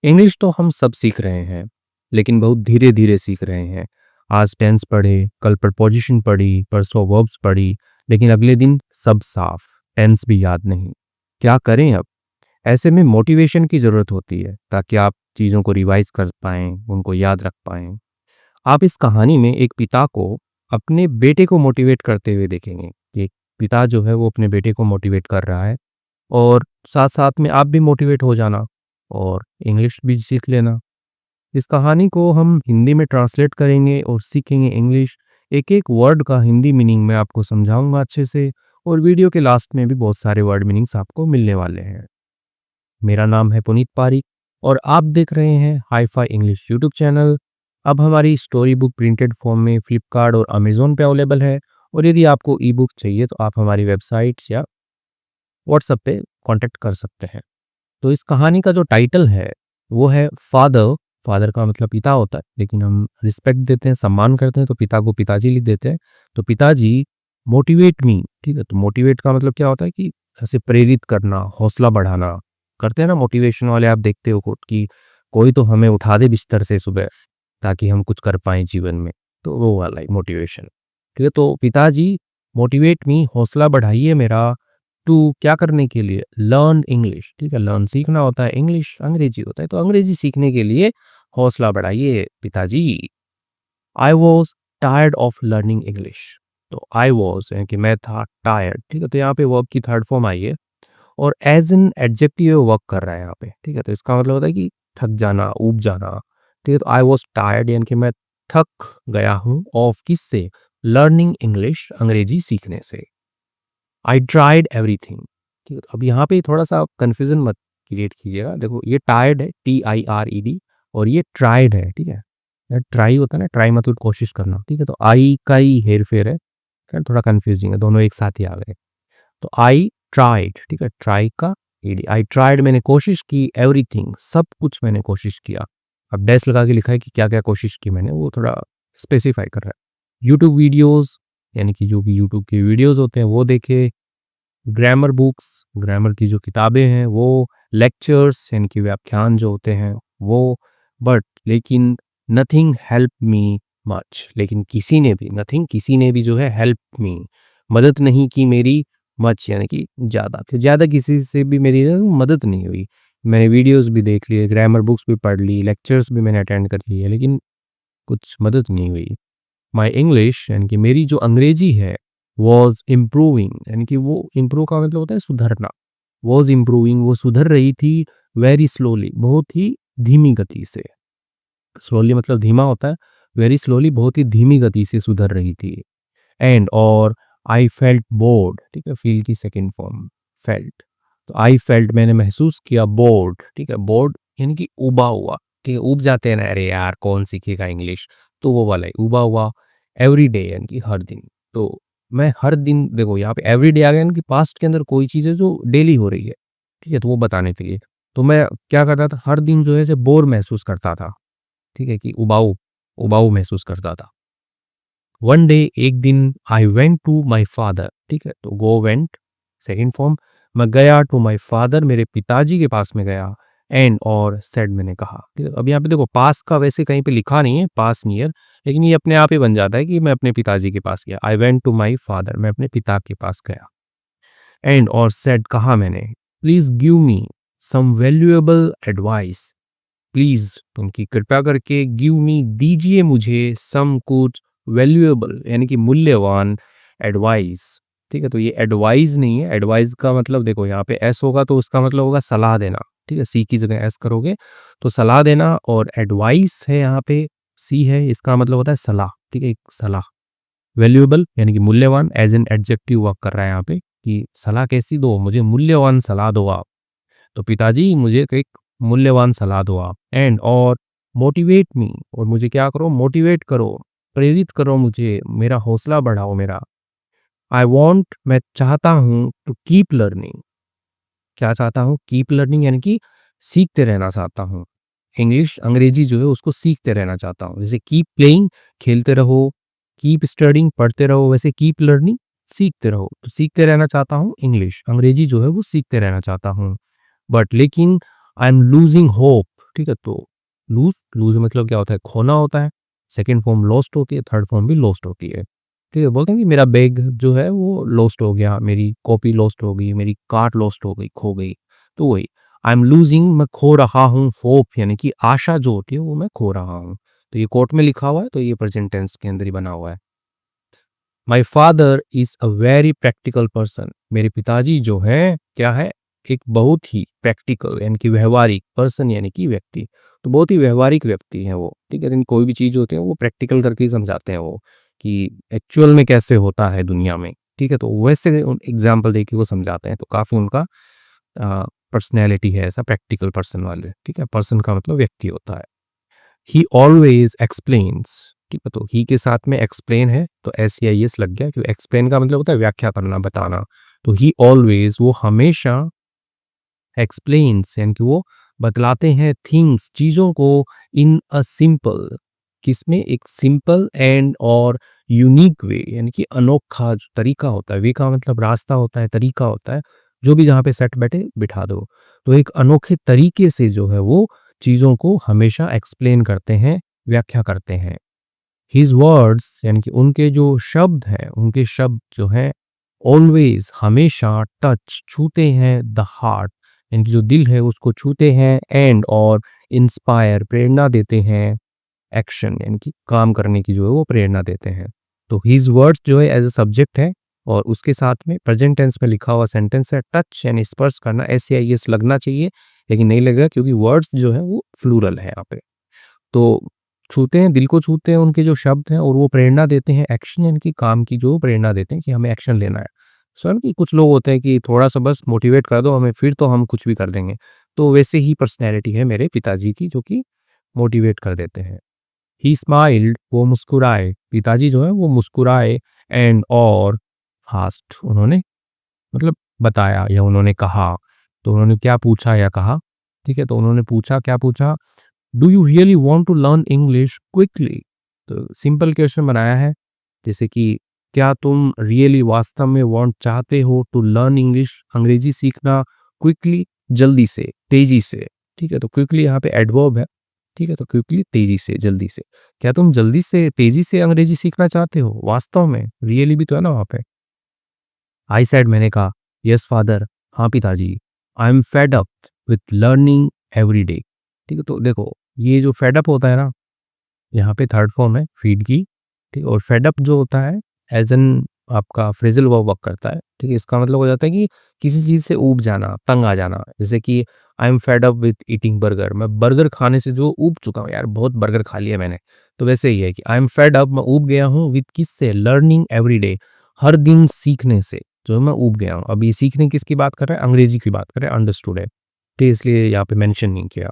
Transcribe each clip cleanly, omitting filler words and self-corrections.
English तो हम सब सीख रहे हैं, लेकिन बहुत धीरे-धीरे सीख रहे हैं। आज टेंस पढ़े, कल प्रीपोज़िशन पढ़ी, परसों वर्ब्स पढ़ी, लेकिन अगले दिन सब साफ, टेंस भी याद नहीं। क्या करें अब? ऐसे में मोटिवेशन की ज़रूरत होती है, ताकि आप चीज़ों को रिवाइज़ कर पाएँ, उनको याद रख पाएँ। आप इस कहानी में एक पिता को अपने बेटे को मोटिवेट करते हुए देखेंगे कि एक पिता जो है वो अपने बेटे को मोटिवेट कर रहा है और साथ-साथ में आप भी मोटिवेट हो जाना और इंग्लिश भी सीख लेना। इस कहानी को हम हिंदी में ट्रांसलेट करेंगे और सीखेंगे इंग्लिश। एक-एक वर्ड का हिंदी मीनिंग मैं आपको समझाऊँगा अच्छे से और वीडियो के लास्ट में भी बहुत सारे वर्ड मीनिंग्स आपको मिलने वाले हैं। मेरा नाम है पुनीत पारीक और आप देख रहे हैं हाई-फाई इंग्लिश यूट्यूब चैनल। अब हमारी स्टोरी बुक प्रिंटेड फॉर्म में फ्लिपकार्ट और अमेज़न पे अवेलेबल है और यदि आपको ई-बुक चाहिए तो आप हमारी वेबसाइट्स या व्हाट्सएप पे कॉन्टैक्ट कर सकते हैं। तो इस कहानी का जो टाइटल है वो है फादर। फादर का मतलब पिता होता है, लेकिन हम रिस्पेक्ट देते हैं, सम्मान करते हैं तो पिता को पिताजी लिख देते हैं। तो पिताजी मोटिवेट मी, ठीक है? तो मोटिवेट का मतलब क्या होता है कि ऐसे प्रेरित करना, हौसला बढ़ाना। करते हैं ना मोटिवेशन वाले, आप देखते हो खुद कि कोई तो हमें उठा दे बिस्तर से सुबह ताकि हम कुछ कर पाएँ जीवन में। तो वो वाला ही मोटिवेशन। ठीक है? तो पिताजी मोटिवेट मी, हौसला बढ़ाइए मेरा टू क्या करने के लिए? लर्न इंग्लिश, ठीक है? लर्न सीखना होता है, इंग्लिश अंग्रेजी होता है, तो अंग्रेजी सीखने के लिए हौसला बढ़ाइए पिताजी। I was tired of learning English. तो आई वॉज यानी कि मैं था, टायर्ड, ठीक है? तो यहाँ पे वर्ब की थर्ड फॉर्म आई है और एज एन एडजेक्टिव वर्क कर रहा है यहाँ पे, ठीक है? तो इसका मतलब होता है कि थक जाना, ऊब जाना, ठीक है? तो आई वॉज टायर्ड यानी कि मैं थक गया हूँ ऑफ किससे? लर्निंग इंग्लिश, अंग्रेजी सीखने से। आई ट्राइड एवरीथिंग, ठीक है? अब यहाँ पे थोड़ा-सा कन्फ्यूज़न मत क्रिएट कीजिएगा। देखो ये टायर्ड है, TIRED और ये ट्राइड है, ठीक है? ट्राई होता है ना, ट्राई मतलब कोशिश करना, ठीक है? तो आई का ही हेर-फेर है, थोड़ा कन्फ्यूजिंग है, दोनों एक साथ ही आ गए। तो आई ट्राइड, ठीक है? ट्राई का ईडी, आई ट्राइड मैंने कोशिश की, एवरीथिंग सब कुछ मैंने कोशिश किया। अब डैश लगा के लिखा है कि क्या-क्या कोशिश की मैंने, वो थोड़ा स्पेसिफाई कर रहा है। यूट्यूब वीडियोज़ यानी कि जो भी यूट्यूब के वीडियोज़ होते हैं वो देखे, ग्रामर बुक्स, ग्रामर की जो किताबें हैं वो, लेक्चर्स यानी कि व्याख्यान जो होते हैं वो, बट लेकिन नथिंग हेल्प मी मच, लेकिन किसी ने भी, नथिंग किसी ने भी जो है हेल्प मी, मदद नहीं की मेरी, मच यानी कि ज़्यादा, तो ज़्यादा किसी से भी मेरी मदद नहीं हुई। मैंने वीडियोज़ भी देख लिए, ग्रामर बुक्स भी पढ़ ली, लेक्चर्स भी मैंने अटेंड कर लिए, लेकिन कुछ मदद नहीं हुई। माई इंग्लिश यानी कि मेरी जो अंग्रेजी है वॉज इम्प्रूविंग यानी कि वो इम्प्रूव का मतलब होता है सुधरना। वॉज इम्प्रूविंग वो सुधर रही थी, वेरी स्लोली बहुत ही धीमी गति से। स्लोली मतलब धीमा होता है, वेरी स्लोली बहुत ही धीमी गति से सुधर रही थी। एंड और आई फेल्ट बोर्ड, ठीक है? फील की सेकेंड फॉर्म फेल्ट। तो आई फेल्ट मैंने महसूस किया, बोर्ड, ठीक है? बोर्ड यानी कि उबा हुआ, ठीक है? उब जाते हैं ना, अरे यार कौन सीखेगा इंग्लिश, तो वो वाला है उबा हुआ। एवरी डे यानी कि हर दिन। तो मैं हर दिन, देखो यहाँ पे एवरी डे आ गया यानी कि पास्ट के अंदर कोई चीज़ है जो डेली हो रही है, ठीक है? तो वो बताने के लिए तो मैं क्या करता था, हर दिन जो है बोर महसूस करता था, ठीक है? कि उबाऊ उबाऊ महसूस करता था। वन डे एक दिन, I went to my father, ठीक है? तो गो वेंट सेकंड फॉर्म, मैं गया टू माई फादर, मेरे पिताजी के पास में गया। एंड और सेड मैंने कहा, ठीक है? अब यहाँ पे देखो पास का वैसे कहीं पे लिखा नहीं है, पास नियर, लेकिन ये अपने आप ही बन जाता है कि मैं अपने पिताजी के पास गया। I went to my father, मैं अपने पिता के पास गया। एंड और सेड कहा मैंने, please give me some valuable advice, please उनकी कृपया करके, गिव मी दीजिए मुझे, सम कुछ, वैल्यूएबल यानी कि मूल्यवान, एडवाइस, ठीक है? तो ये एडवाइस नहीं है, एडवाइस का मतलब देखो यहाँ पे एस होगा तो उसका मतलब होगा सलाह देना, ठीक है? सी की जगह एस करोगे तो सलाह देना, और एडवाइस है यहाँ पे सी है, इसका मतलब होता है सलाह, ठीक है? एक सलाह। वैल्यूएबल यानी कि मूल्यवान, एज एन एडजेक्टिव वर्क कर रहा है यहाँ पे कि सलाह कैसी दो, मुझे मूल्यवान सलाह दो आप। तो पिताजी मुझे एक मूल्यवान सलाह दो आप। एंड और मोटिवेट मी, और मुझे क्या करो, मोटिवेट करो, प्रेरित करो मुझे, मेरा हौसला बढ़ाओ मेरा। आई वॉन्ट मैं चाहता हूँ, टू कीप लर्निंग, क्या चाहता हूँ, कीप लर्निंग यानी कि सीखते रहना चाहता हूँ। इंग्लिश अंग्रेजी जो है उसको सीखते रहना चाहता हूँ। जैसे कीप प्लेइंग खेलते रहो, कीप स्टडिंग पढ़ते रहो, वैसे कीप लर्निंग सीखते रहो। तो सीखते रहना चाहता हूँ, इंग्लिश अंग्रेजी जो है वो सीखते रहना चाहता हूँ। बट लेकिन आई एम लूजिंग होप, ठीक है, तो लूज लूज मतलब क्या होता है, खोना होता है। सेकंड फॉर्म लॉस्ट होती है, थर्ड फॉर्म भी लॉस्ट होती है। ठीक है, बोलते हैं कि मेरा बैग जो है वो लॉस्ट हो गया, मेरी कॉपी लॉस्ट हो गई, मेरी कार्ड लॉस्ट हो गई, खो गई। तो वही आई एम लूजिंग, मैं खो रहा हूँ, होप यानी कि आशा जो होती है वो मैं खो रहा हूँ। तो ये कोट में लिखा हुआ है, तो ये प्रेजेंट टेंस के अंदर ही बना हुआ है। My father is a very practical person, मेरे पिताजी जो है क्या है, एक बहुत ही प्रैक्टिकल यानी कि व्यवहारिक पर्सन यानी कि व्यक्ति। तो बहुत ही व्यवहारिक व्यक्ति हैं वो। ठीक है, कोई भी चीज़ होती है वो प्रैक्टिकल करके ही समझाते हैं वो, कि एक्चुअल में कैसे होता है दुनिया में। ठीक है, तो वैसे एग्जाम्पल दे के वो समझाते हैं, तो काफ़ी उनका पर्सनैलिटी है ऐसा प्रैक्टिकल पर्सन वाले। ठीक है, पर्सन का मतलब व्यक्ति होता है। ही ऑलवेज एक्सप्लेन्स, ठीक है, तो ही के साथ में एक्सप्लेन है तो SEIS लग गया, क्योंकि एक्सप्लेन का मतलब होता है व्याख्या करना, बताना। तो ही ऑलवेज, वो हमेशा, एक्सप्लेन्स यानी कि वो बतलाते हैं थिंग्स, चीज़ों को, इन अ सिंपल, किसमें, एक सिंपल एंड और यूनिक वे यानी कि अनोखा जो तरीका होता है, वे का मतलब रास्ता होता है, तरीका होता है, जो भी जहाँ पे सेट बैठे बिठा दो। तो एक अनोखे तरीके से जो है वो चीज़ों को हमेशा एक्सप्लेन करते हैं, व्याख्या करते हैं। हिज वर्ड्स यानी कि उनके जो शब्द हैं, उनके शब्द जो हैं ऑलवेज हमेशा टच छूते हैं द हार्ट यानी कि जो दिल है उसको छूते हैं, एंड और इंस्पायर प्रेरणा देते हैं, एक्शन यानी कि काम करने की जो है वो प्रेरणा देते हैं। तो हिज वर्ड्स जो है एज अ सब्जेक्ट है, और उसके साथ में प्रेजेंट टेंस में लिखा हुआ सेंटेंस है, टच यानी स्पर्श करना, SEIS लगना चाहिए, लेकिन नहीं लगेगा क्योंकि वर्ड्स जो है वो फ्लूरल है यहाँ पे। तो छूते हैं, दिल को छूते हैं उनके जो शब्द हैं, और वो प्रेरणा देते हैं, एक्शन यानी कि काम की जो प्रेरणा देते हैं कि हमें एक्शन लेना है। सर कि कुछ लोग होते हैं कि थोड़ा-सा बस मोटिवेट कर दो हमें, फिर तो हम कुछ भी कर देंगे। तो वैसे ही पर्सनैलिटी है मेरे पिताजी की, जो कि मोटिवेट कर देते हैं। ही स्माइल्ड, वो मुस्कुराए, पिताजी जो है वो मुस्कुराए, एंड और फास्ट, उन्होंने मतलब बताया या उन्होंने कहा। तो उन्होंने क्या पूछा या कहा, ठीक है, तो उन्होंने पूछा, क्या पूछा, do you really want to learn English quickly. तो सिंपल क्वेश्चन बनाया है, जैसे कि क्या तुम रियली वास्तव में वांट चाहते हो टू लर्न इंग्लिश, अंग्रेजी सीखना, क्विकली जल्दी से, तेजी से। ठीक है, तो क्विकली यहाँ पे एडवर्ब है। ठीक है, तो क्विकली तेजी से, जल्दी से। क्या तुम जल्दी से, तेजी से अंग्रेजी सीखना चाहते हो वास्तव में, रियली भी तो है ना वहाँ पे। आई सेड, मैंने कहा, यस फादर, हाँ पिताजी, I am fed up with learning every day. ठीक है, तो देखो ये जो फेड अप होता है ना, यहाँ पे थर्ड फॉर्म है फीड की। ठीक है, और फेड अप जो होता है एज एन आपका फ्रेजल वर्ब वर्क करता है। ठीक है, इसका मतलब हो जाता है कि किसी चीज़ से ऊब जाना, तंग आ जाना। जैसे कि I am fed up with eating burger, मैं बर्गर खाने से जो ऊब चुका हूँ यार, बहुत बर्गर खा लिया मैंने। तो वैसे ही है कि आई एम फेड अप, मैं ऊब गया हूँ, विथ किससे, लर्निंग एवरी डे, हर दिन सीखने से जो मैं ऊब गया हूँ। अब ये सीखने किसकी बात कर रहे हैं, अंग्रेजी की बात कर रहे हैं, अंडरस्टूड है, तो इसलिए यहाँ पे मेंशन नहीं किया।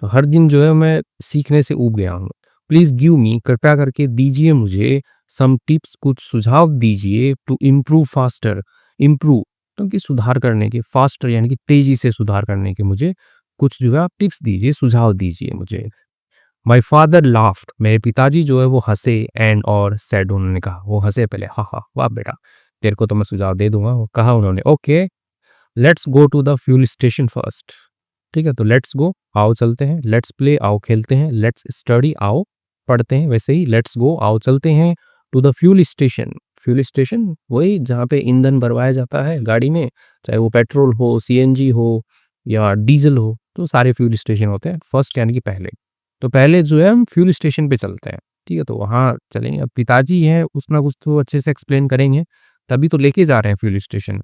तो हर दिन जो है मैं सीखने से ऊब गया हूँ। प्लीज़ गिव मी, कृपया करके दीजिए मुझे, सम टिप्स, कुछ सुझाव दीजिए, टू इम्प्रूव फास्टर, इम्प्रूव तो कि सुधार करने के, फास्टर यानी कि तेजी से सुधार करने के, मुझे कुछ जो है आप टिप्स दीजिए, सुझाव दीजिए मुझे। माई फादर लाफ्ड, मेरे पिताजी जो है वो हंसे, एंड और सेड, उन्होंने कहा, वो हंसे पहले, हा हा, वाह बेटा, तेरे को तो मैं सुझाव दे दूंगा, वो कहा उन्होंने, okay let's go to the fuel station first. ठीक है, तो लेट्स गो, आओ चलते हैं, लेट्स प्ले, आओ खेलते हैं, लेट्स स्टडी, आओ पढ़ते हैं, वैसे ही लेट्स गो, आओ चलते हैं, to the fuel station. Fuel station वही जहाँ पे ईंधन भरवाया जाता है गाड़ी में, चाहे वो पेट्रोल हो, CNG हो या डीजल हो, तो सारे फ्यूल स्टेशन होते हैं फर्स्ट यानी कि पहले। तो पहले जो है हम फ्यूल स्टेशन पे चलते हैं। ठीक है, तो वहाँ चलेंगे। अब पिताजी हैं कुछ ना कुछ तो अच्छे से एक्सप्लेन करेंगे, तभी तो लेके जा रहे हैं fuel station.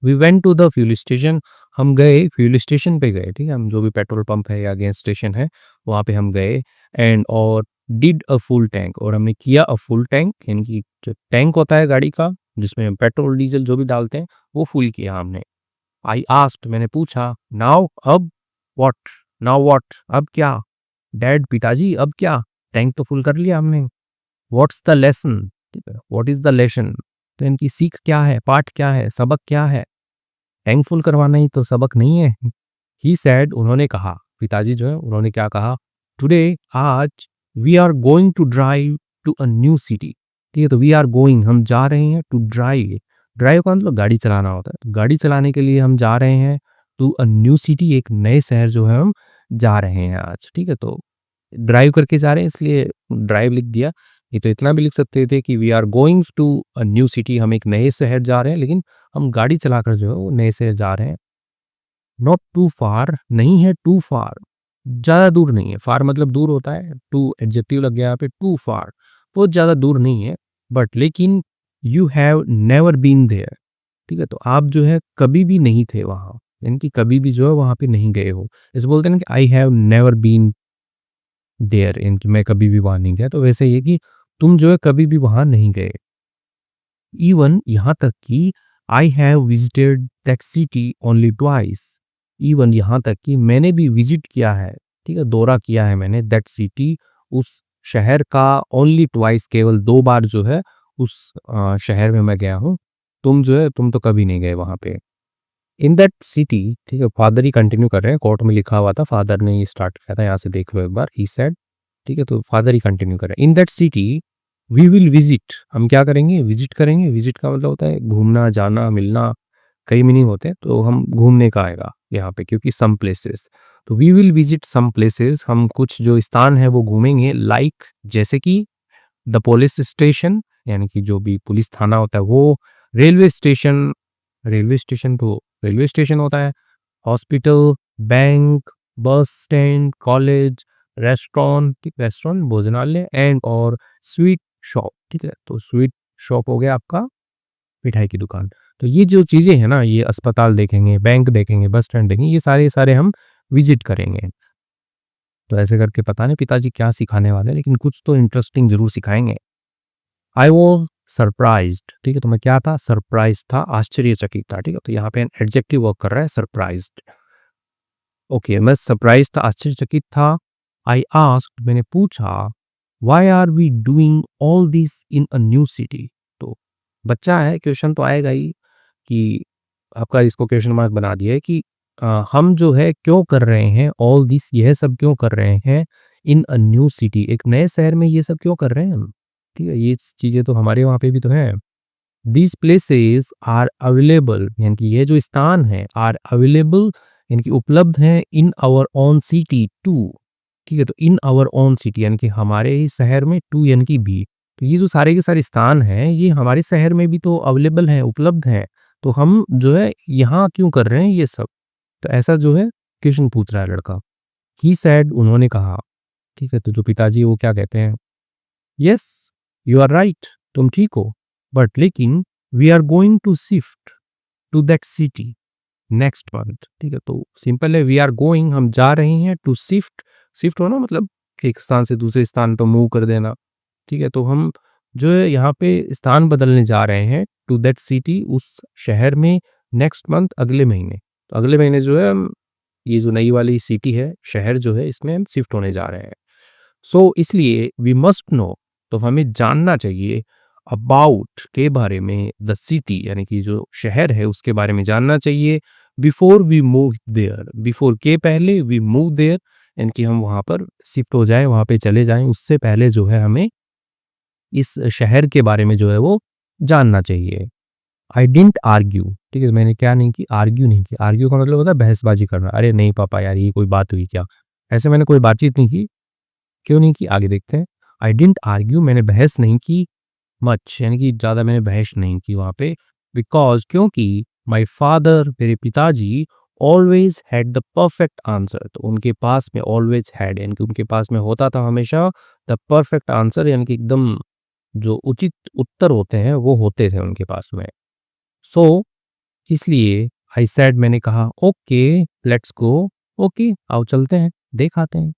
We went to the fuel station, हम गए फ्यूल स्टेशन पे गए। ठीक है, हम जो भी पेट्रोल पंप है या गैस स्टेशन है वहाँ पे हम गए, एंड और डिड अ फुल टैंक, और हमने किया अ फुल टैंक यानी कि जो टैंक होता है गाड़ी का जिसमें हम पेट्रोल डीजल जो भी डालते हैं वो फुल किया हमने। आई आस्क्ड, मैंने पूछा, नाउ अब, व्हाट, नाउ व्हाट, अब क्या, डैड पिताजी अब क्या, टैंक तो फुल कर लिया हमने। व्हाट्स द लेसन, ठीक है, व्हाट इज द लेसन, तो इनकी सीख क्या है, पाठ क्या है, सबक क्या है, थैंकफुल करवाना ही तो सबक नहीं है। ही सैड, उन्होंने कहा, पिताजी जो है उन्होंने क्या कहा, टुडे, आज, we are going to drive to a new city. ठीक है, तो वी आर गोइंग, हम जा रहे हैं, टू ड्राइव, ड्राइव का मतलब गाड़ी चलाना होता है, तो गाड़ी चलाने के लिए हम जा रहे हैं, टू अ न्यू सिटी, एक नए शहर जो है हम जा रहे हैं आज, ठीक है? तो ड्राइव करके जा रहे हैं इसलिए ड्राइव लिख दिया। ये तो इतना भी लिख सकते थे कि we are going to a new city, हम एक नए शहर जा रहे हैं, लेकिन हम गाड़ी चलाकर जो है वो नए शहर जा रहे हैं। नॉट टू फार नहीं है, टू फार, ज़्यादा दूर नहीं है। फार मतलब दूर होता है, टू एडजेक्टिव लग गया यहाँ पे, टू फार, बहुत ज़्यादा दूर नहीं है। बट लेकिन you have never been there, ठीक है? तो आप जो है कभी भी नहीं थे वहाँ, यानी कि कभी भी जो है वहाँ पे नहीं गए हो। जैसे बोलते हैं ना कि I have never been there, यानी कि मैं कभी भी वहाँ नहीं गया, तो वैसे ये कि तुम जो है कभी भी वहाँ नहीं गए। इवन यहाँ तक कि I have visited that city only twice, even यहाँ तक कि मैंने भी विजिट किया है, ठीक है, दौरा किया है मैंने दैट सिटी, उस शहर का, ओनली ट्वाइस, केवल 2 बार जो है उस शहर में मैं गया हूँ। तुम जो है तुम तो कभी नहीं गए वहाँ पे। इन दैट सिटी, ठीक है, फादर ही कंटिन्यू कर रहे हैं, कोर्ट में लिखा हुआ था, फादर ने ये स्टार्ट किया था, यहाँ से देख लो एक बार, ही सेड, ठीक है, तो फादर ही कंटिन्यू कर रहे हैं। In that city we will visit, हम क्या करेंगे? विजिट करेंगे। विजिट का मतलब होता है घूमना, जाना, मिलना, कई मीनिंग होते हैं, तो हम घूमने का आएगा यहाँ पे, क्योंकि सम प्लेसेस, तो we will visit some places, हम कुछ जो स्थान है वो घूमेंगे, लाइक जैसे कि द पुलिस स्टेशन, यानी कि जो भी पुलिस थाना होता है वो, रेलवे स्टेशन, रेलवे स्टेशन तो रेलवे स्टेशन होता है, hospital, bank, bus stand, college, restaurant, ठीक, रेस्टोरेंट भोजनालय, एंड और स्वीट शॉप, ठीक है, तो स्वीट शॉप हो गया आपका मिठाई की दुकान। तो ये जो चीज़ें हैं ना, ये अस्पताल देखेंगे, बैंक देखेंगे, बस स्टैंड देखेंगे, ये सारे हम विजिट करेंगे। तो ऐसे करके पता नहीं पिताजी क्या सिखाने वाले हैं, लेकिन कुछ तो इंटरेस्टिंग ज़रूर सिखाएँगे। आई वाज़ सरप्राइज़्ड, ठीक है, तो मैं क्या था? सरप्राइज़ था, आश्चर्यचकित था, ठीक है, तो यहाँ पे एडजेक्टिव वर्क कर रहा है, सरप्राइज़्ड। ओके, मैं सरप्राइज़ था, आश्चर्यचकित था। आई आस्क्ड, मैंने पूछा, why are we doing all this in a new city? तो बच्चा है, क्वेश्चन तो आएगा ही कि आपका इसको क्वेश्चन मार्क बना दिया है कि हम जो है क्यों कर रहे हैं ऑल दिस, यह सब क्यों कर रहे हैं इन अ न्यू सिटी, एक नए शहर में ये सब क्यों कर रहे हैं हम? ठीक है, ये चीज़ें तो हमारे वहाँ पे भी तो हैं। दीज प्लेसेस आर अवेलेबल, यानी कि ये जो स्थान है, आर अवेलेबल, यानी कि उपलब्ध हैं, in our own city too, ठीक है, तो इन आवर ओन सिटी यानी कि हमारे ही शहर में, टू यानी कि भी, तो ये जो सारे के सारे स्थान हैं ये हमारे शहर में भी तो अवेलेबल हैं, उपलब्ध हैं, तो हम जो है यहाँ क्यों कर रहे हैं ये सब? तो ऐसा जो है क्वेश्चन पूछ रहा है लड़का। ही सैड, उन्होंने कहा, ठीक है, तो जो पिताजी वो क्या कहते हैं, यस यू आर राइट, तुम ठीक हो, बट लेकिन we are going to shift to that city next month, ठीक है, तो सिंपल है, वी आर गोइंग, हम जा रहे हैं, टू शिफ्ट, शिफ्ट होना मतलब एक स्थान से दूसरे स्थान पर मूव कर देना, ठीक है, तो हम जो है यहाँ पे स्थान बदलने जा रहे हैं, टू दैट सिटी, उस शहर में, नेक्स्ट मंथ, अगले महीने, तो अगले महीने जो है हम ये जो नई वाली सिटी है, शहर जो है, इसमें हम शिफ्ट होने जा रहे हैं। सो इसलिए वी मस्ट नो, तो हमें जानना चाहिए, अबाउट के बारे में, द सिटी यानी कि जो शहर है उसके बारे में जानना चाहिए, before we move there, before के पहले, वी मूव देयर, यानी कि हम वहाँ पर शिफ्ट हो जाएं, वहाँ पे चले जाएं, उससे पहले जो है हमें इस शहर के बारे में जो है वो जानना चाहिए। आई डिडंट आर्ग्यू, ठीक है, मैंने क्या नहीं की, आर्ग्यू नहीं की, आर्ग्यू का मतलब होता है बहसबाजी करना, अरे नहीं पापा यार ये कोई बात हुई क्या? ऐसे मैंने कोई बातचीत नहीं की, क्यों नहीं की आगे देखते हैं। आई डिडंट आर्ग्यू, मैंने बहस नहीं की, मच यानी कि ज़्यादा मैंने बहस नहीं की वहाँ पे, बिकॉज़ क्योंकि माय फादर, मेरे पिताजी, always had the perfect answer, तो उनके पास में ऑलवेज़ हैड यानी कि उनके पास में होता था हमेशा द परफेक्ट आंसर, यानी कि एकदम जो उचित उत्तर होते हैं वो होते थे उनके पास में। सो इसलिए आई सेड, मैंने कहा, ओके लेट्स गो, ओके आओ चलते हैं, देख आते हैं।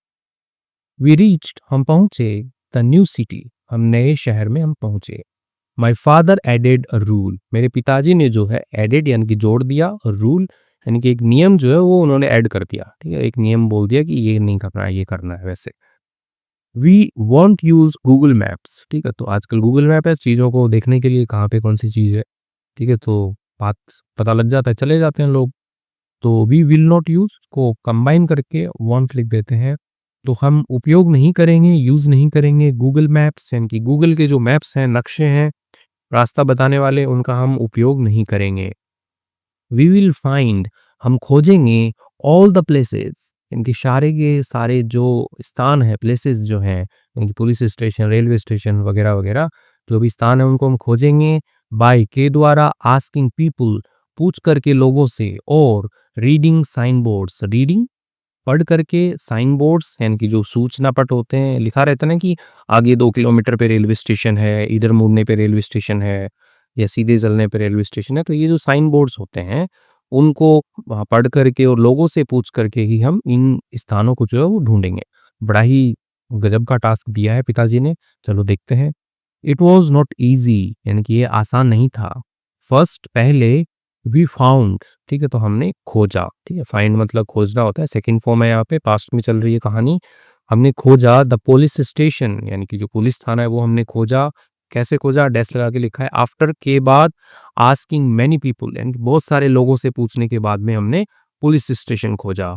वी रीच्ड, हम पहुंचे, द न्यू सिटी, हम नए शहर में हम पहुंचे। My father added a rule, मेरे पिताजी ने जो है एडेड यानी कि जोड़ दिया, रूल यानी कि एक नियम जो है वो उन्होंने ऐड कर दिया, ठीक है, एक नियम बोल दिया कि ये नहीं करना है, ये करना है वैसे। We won't use Google Maps, ठीक है, तो आजकल गूगल मैप है चीज़ों को देखने के लिए, कहाँ पे कौन सी चीज़ है, ठीक है, तो बात पता लग जाता है, चले जाते हैं लोग। तो वी विल नॉट यूज को कंबाइन करके वॉन्ट लिख देते हैं, तो हम उपयोग नहीं करेंगे, यूज नहीं करेंगे गूगल मैप्स, यानी कि गूगल के जो मैप्स हैं, नक्शे हैं, रास्ता बताने वाले, उनका हम उपयोग नहीं करेंगे। वी विल फाइंड, हम खोजेंगे, ऑल द प्लेसेस, इनके सारे के सारे जो स्थान है, प्लेसेस जो हैं, इनकी पुलिस स्टेशन, रेलवे स्टेशन वगैरह वगैरह जो भी स्थान है उनको हम खोजेंगे बाय के द्वारा, आस्किंग पीपल पूछ करके लोगों से, और रीडिंग साइन बोर्ड्स, रीडिंग पढ़ करके, साइन बोर्ड्स यानी कि जो सूचना पट होते हैं, लिखा रहता है ना कि आगे 2 किलोमीटर पे रेलवे स्टेशन है, इधर मुड़ने पे रेलवे स्टेशन है या सीधे चलने पे रेलवे स्टेशन है। तो ये जो साइन बोर्ड्स होते हैं उनको वहाँ पढ़ करके और लोगों से पूछ करके ही हम इन स्थानों को जो है वो ढूँढेंगे। बड़ा ही गज़ब का टास्क दिया है पिताजी ने। चलो देखते हैं। इट वाज़ नॉट ईज़ी यानी कि ये आसान नहीं था। फर्स्ट पहले वी फाउंड, ठीक है, तो हमने खोजा, ठीक है, फाइंड मतलब खोजना होता है, सेकंड फॉर्म है यहाँ पे, पास्ट में चल रही है कहानी। हमने खोजा द पुलिस स्टेशन यानी कि जो पुलिस थाना है वो हमने खोजा। कैसे खोजा? डैश लगा के लिखा है, आफ्टर के बाद, आस्किंग मैनी पीपल यानी कि बहुत सारे लोगों से पूछने के बाद में हमने पुलिस स्टेशन खोजा।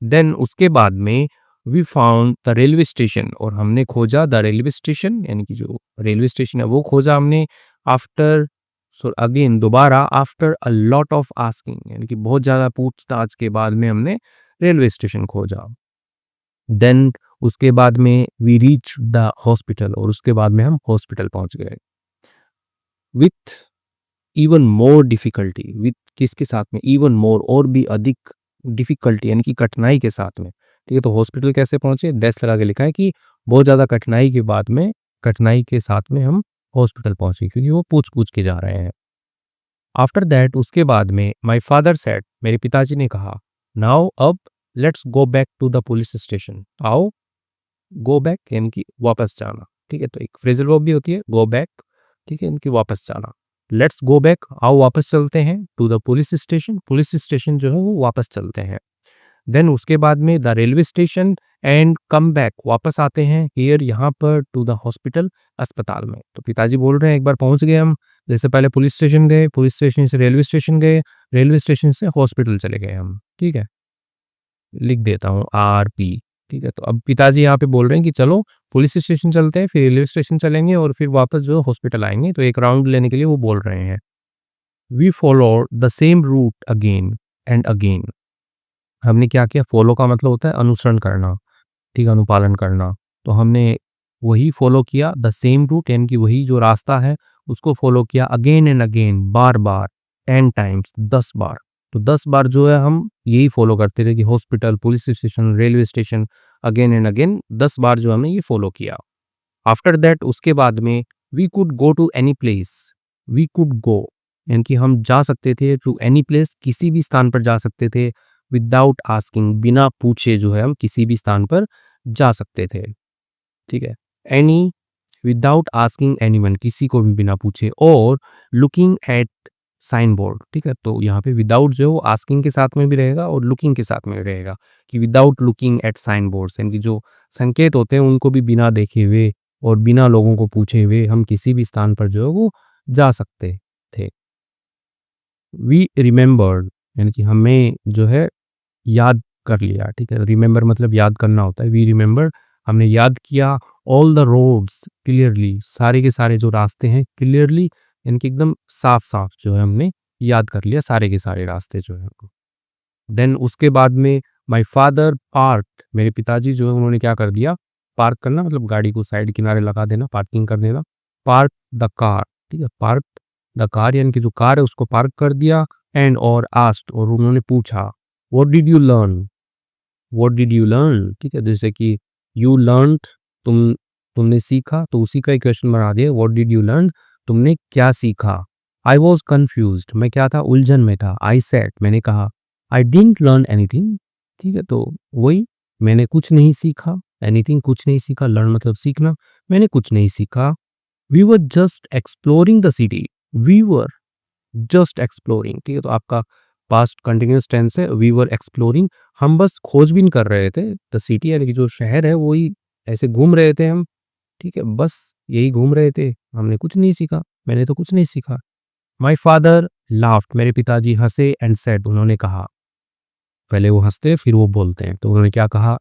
देन उसके बाद में we found the railway station और हमने खोजा द रेलवे स्टेशन यानी कि जो रेलवे स्टेशन है वो खोजा हमने। आफ्टर, सो अगेन दोबारा, after a lot of asking यानी कि बहुत ज़्यादा पूछताछ के बाद में हमने रेलवे स्टेशन खोजा। देन उसके बाद में वी रीच द हॉस्पिटल और उसके बाद में हम हॉस्पिटल पहुंच गए। With even more difficulty, with किसके साथ में? इवन मोर, और भी अधिक डिफिकल्टी यानी कि कठिनाई के साथ में, ठीक है। तो हॉस्पिटल कैसे पहुंचे? डैश लगा के लिखा है कि बहुत ज़्यादा कठिनाई के बाद में, कठिनाई के साथ में हम हॉस्पिटल पहुंचे क्योंकि वो पूछ पूछ के जा रहे हैं। आफ्टर दैट, उसके बाद में, माई फादर सेड, मेरे पिताजी ने कहा, नाउ अब let's go back to the police station. आओ, गो बैक यानी कि वापस जाना, ठीक है। तो एक फ्रेजल वर्ब भी होती है गो बैक, ठीक है, इनकी वापस जाना। लेट्स गो बैक, आओ वापस चलते हैं, to the police station, police station जो है वो वापस चलते हैं। देन उसके बाद में the railway station and come back, वापस आते हैं हियर यहाँ पर, टू द हॉस्पिटल, अस्पताल में। तो पिताजी बोल रहे हैं एक बार पहुंच गए हम, जैसे पहले पुलिस स्टेशन गए, पुलिस स्टेशन से रेलवे स्टेशन गए, रेलवे स्टेशन से हॉस्पिटल चले गए हम, ठीक है। लिख देता हूँ RP, ठीक है। तो अब पिताजी यहाँ पे बोल रहे हैं कि चलो पुलिस स्टेशन चलते हैं, फिर रेलवे स्टेशन चलेंगे और फिर वापस जो हॉस्पिटल आएंगे। तो एक राउंड लेने के लिए वो बोल रहे हैं। We follow the same route again and again, हमने क्या किया? फॉलो का मतलब होता है अनुसरण करना, ठीक है, अनुपालन करना। तो हमने वही फॉलो किया, द सेम रूट यानी कि वही जो रास्ता है उसको फॉलो किया, again and again, bar bar, 10 times, 10 बार। तो 10 बार जो है हम यही फॉलो करते थे कि hospital, police station, railway station, again and again 10 बार जो हमने ये फॉलो किया। आफ्टर दैट, उसके बाद में, we could go to any place, we could go यानी कि हम जा सकते थे, टू एनी प्लेस, किसी भी स्थान पर जा सकते थे, विदाउट आस्किंग, बिना पूछे जो है हम किसी भी स्थान पर जा सकते थे, ठीक है। एनी, विदाउट आस्किंग एनीवन, किसी को भी बिना पूछे, और लुकिंग एट साइन बोर्ड, ठीक है। तो यहाँ पे विदाउट जो है वो आस्किंग के साथ में भी रहेगा और लुकिंग के साथ में भी रहेगा कि without looking at sign boards यानी कि जो संकेत होते हैं उनको भी बिना देखे हुए और बिना लोगों को पूछे हुए हम किसी भी स्थान पर जो है वो जा सकते थे। वी रिमेंबर्ड यानी कि हमें जो है याद कर लिया, ठीक है। रिमेंबर मतलब याद करना होता है। वी रिमेंबर, हमने याद किया, ऑल द रोड्स क्लियरली, सारे के सारे जो रास्ते हैं क्लियरली यानी कि एकदम साफ साफ जो है हमने याद कर लिया सारे के सारे रास्ते जो है। देन उसके बाद में माय फादर पार्क, मेरे पिताजी जो है उन्होंने क्या कर दिया? पार्क करना मतलब गाड़ी को साइड किनारे लगा देना, पार्किंग कर देना। पार्क द कार, ठीक है, पार्क द कार यानी कि जो कार है उसको पार्क कर दिया। एंड और आस्क्ड, और उन्होंने पूछा, what did you learn, what did you learn, ठीक है। जैसे कि यू लर्नड, तुमने सीखा, तो उसी का एक क्वेश्चन बना दिया, व्हाट डिड यू लर्न, तुमने क्या सीखा। आई वॉज कन्फ्यूज्ड, मैं क्या था? उलझन में था। आई सेड, मैंने कहा, आई डिडंट लर्न एनीथिंग, ठीक है। तो वही, मैंने कुछ नहीं सीखा, एनीथिंग कुछ नहीं सीखा, लर्न मतलब सीखना, मैंने कुछ नहीं सीखा। We were just exploring the city, we were just exploring, ठीक है। तो आपका पास्ट कंटिन्यूअस टेंस है, वी वर एक्सप्लोरिंग, हम बस खोजबीन कर रहे थे। द सिटी यानी कि जो शहर है वही ऐसे घूम रहे थे हम, ठीक है, बस यही घूम रहे थे, हमने कुछ नहीं सीखा, मैंने तो कुछ नहीं सीखा। माई फादर लाफ्ड, मेरे पिताजी हंसे, एंड सेड, उन्होंने कहा, पहले वो हंसते फिर वो बोलते हैं, तो उन्होंने क्या कहा?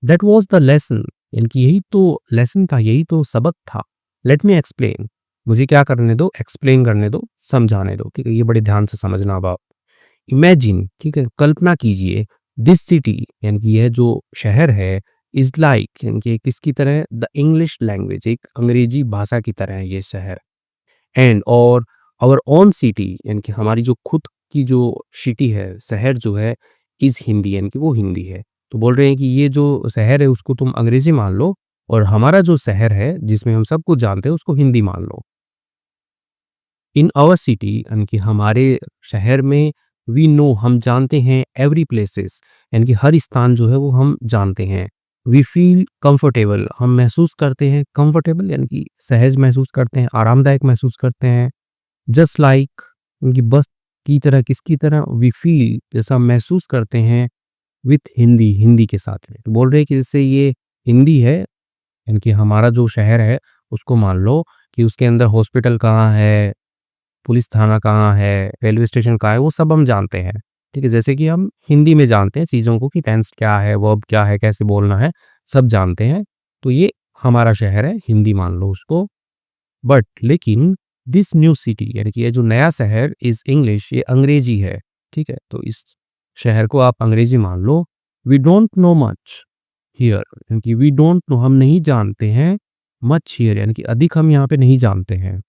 दैट वॉज द लेसन, यानी कि यही तो लेसन था, यही तो सबक था। लेट मी एक्सप्लेन, मुझे क्या करने दो? एक्सप्लेन करने दो, समझाने दो, ठीक है। ये बड़े ध्यान से समझना अब आप। इमेजिन, ठीक है, कल्पना कीजिए, दिस सिटी यानी कि यह जो शहर है इज लाइक यानी कि किसकी तरह, द इंग्लिश लैंग्वेज, एक अंग्रेजी भाषा की तरह है ये शहर। एंड और आवर ओन सिटी यानी कि हमारी जो खुद की जो सिटी है, शहर जो है, इज हिंदी यानी कि वो हिंदी है। तो बोल रहे हैं कि ये जो शहर है उसको तुम अंग्रेजी मान लो और हमारा जो शहर है जिसमें हम सब कुछ जानते हैं उसको हिंदी मान लो। इन आवर सिटी यानी कि हमारे शहर में, वी नो हम जानते हैं, एवरी प्लेसेस यानी कि हर स्थान जो है वो हम जानते हैं। वी फील कंफर्टेबल हम महसूस करते हैं, कंफर्टेबल यानी कि सहज महसूस करते हैं, आरामदायक महसूस करते हैं। जस्ट लाइक उनकी बस की तरह, किसकी तरह, वी फील जैसा हम महसूस करते हैं विथ हिंदी, हिंदी के साथ में। तो बोल रहे हैं कि जैसे ये हिंदी है यानी कि हमारा जो शहर है उसको मान लो कि उसके अंदर हॉस्पिटल कहाँ है, पुलिस थाना कहाँ है, रेलवे स्टेशन कहाँ है, वो सब हम जानते हैं। ठीक है, जैसे कि हम हिंदी में जानते हैं चीज़ों को कि टेंस क्या है, वर्ब क्या है, कैसे बोलना है, सब जानते हैं। तो ये हमारा शहर है, हिंदी मान लो उसको। बट लेकिन दिस न्यू सिटी यानी कि ये जो नया शहर इज इंग्लिश, ये अंग्रेजी है। ठीक है, तो इस शहर को आप अंग्रेजी मान लो। We don't know much here यानी कि वी डोंट नो हम नहीं जानते हैं, मच हियर यानी कि अधिक हम यहाँ पे नहीं जानते हैं।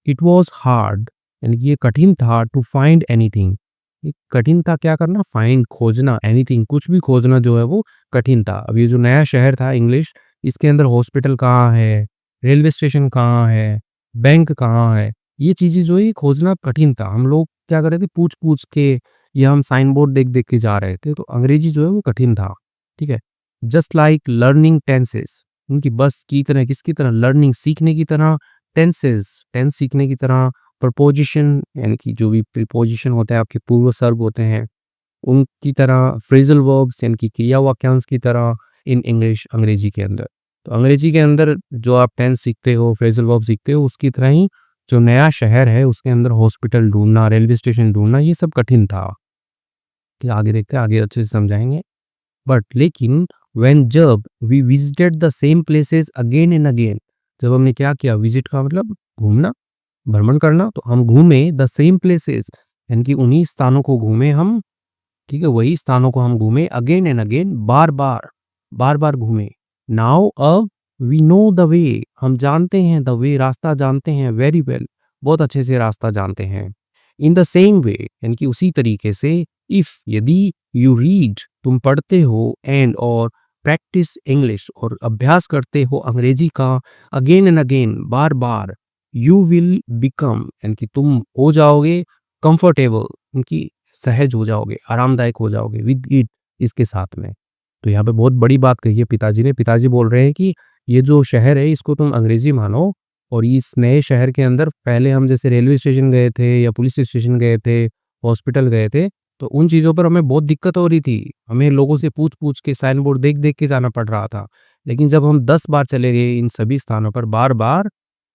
इट वॉज हार्ड यानी कि ये कठिन था, टू फाइंड एनीथिंग, ये कठिन था क्या करना, फाइंड खोजना, एनीथिंग कुछ भी खोजना जो है वो कठिन था। अब ये जो नया शहर था इंग्लिश, इसके अंदर हॉस्पिटल कहाँ है, रेलवे स्टेशन कहाँ है, बैंक कहाँ है, ये चीज़ें जो है ये खोजना कठिन था। हम लोग क्या कर रहे थे, पूछ पूछ के, या हम साइन बोर्ड देख देख के जा रहे थे। तो अंग्रेजी जो है वो कठिन था। ठीक है, जस्ट लाइक लर्निंग टेंसेस, उनकी बस की तरह, किसकी तरह, लर्निंग सीखने की तरह, टेंसेस टेंस सीखने की तरह, प्रपोजिशन यानी कि जो भी प्रीपोजिशन होता है आपके पूर्व सर्व होते हैं उनकी तरह, फ्रेजल वर्ब्स यानी कि क्रिया वाक्यांश की तरह, इन इंग्लिश अंग्रेजी के अंदर। तो अंग्रेजी के अंदर जो आप टेंस सीखते हो, फ्रेजल वर्ब सीखते हो, उसकी तरह ही जो नया शहर है उसके अंदर हॉस्पिटल ढूंढना, रेलवे स्टेशन ढूंढना, ये सब कठिन था। कि आगे देखते हैं, आगे अच्छे से समझाएंगे। बट लेकिन व्हेन जब we visited the same places again and again, जब हमने क्या किया, विजिट का मतलब घूमना, भ्रमण करना, तो हम घूमे द सेम प्लेसेस यानी कि उन्हीं स्थानों को घूमे हम। ठीक है, वही स्थानों को हम घूमे, अगेन एंड अगेन, बार बार, बार बार घूमे। नाउ अब वी नो द वे, हम जानते हैं, द वे रास्ता जानते हैं, वेरी वेल बहुत अच्छे से रास्ता जानते हैं। इन द सेम वे यानी कि उसी तरीके से, इफ यदि, यू रीड तुम पढ़ते हो, एंड और प्रैक्टिस इंग्लिश और अभ्यास करते हो अंग्रेजी का, again and again bar bar, you will become यानी कि तुम हो जाओगे कंफर्टेबल, उनकी सहज हो जाओगे, आरामदायक हो जाओगे विद इट, इसके साथ में। तो यहाँ पे बहुत बड़ी बात कही है पिताजी ने। पिताजी बोल रहे हैं कि ये जो शहर है इसको तुम अंग्रेजी मानो, और इस नए शहर के अंदर पहले हम जैसे रेलवे स्टेशन गए थे या पुलिस स्टेशन गए थे, हॉस्पिटल गए थे, तो उन चीज़ों पर हमें बहुत दिक्कत हो रही थी। हमें लोगों से पूछ पूछ के, साइन बोर्ड देख देख के जाना पड़ रहा था। लेकिन जब हम 10 बार चले गए इन सभी स्थानों पर बार बार,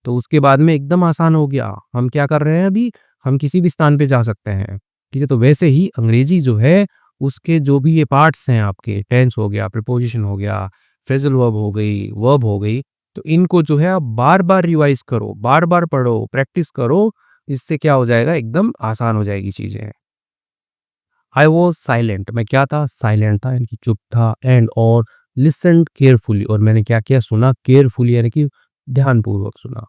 तो उसके बाद में एकदम आसान हो गया। हम क्या कर रहे हैं अभी, हम किसी भी स्थान पे जा सकते हैं। ठीक है, तो वैसे ही अंग्रेजी जो है उसके जो भी ये पार्ट्स हैं आपके, टेंस हो गया, प्रीपोजिशन हो गया, फ्रेजल वर्ब हो गई, तो इनको जो है आप बार बार रिवाइज करो, बार बार पढ़ो, प्रैक्टिस करो। इससे क्या हो जाएगा, एकदम आसान हो जाएगी चीजें। आई वॉज साइलेंट, मैं क्या था, साइलेंट था यानी कि चुप था। एंड और लिसन केयरफुली, और मैंने क्या किया, सुना, केयरफुली यानी कि ध्यानपूर्वक सुना।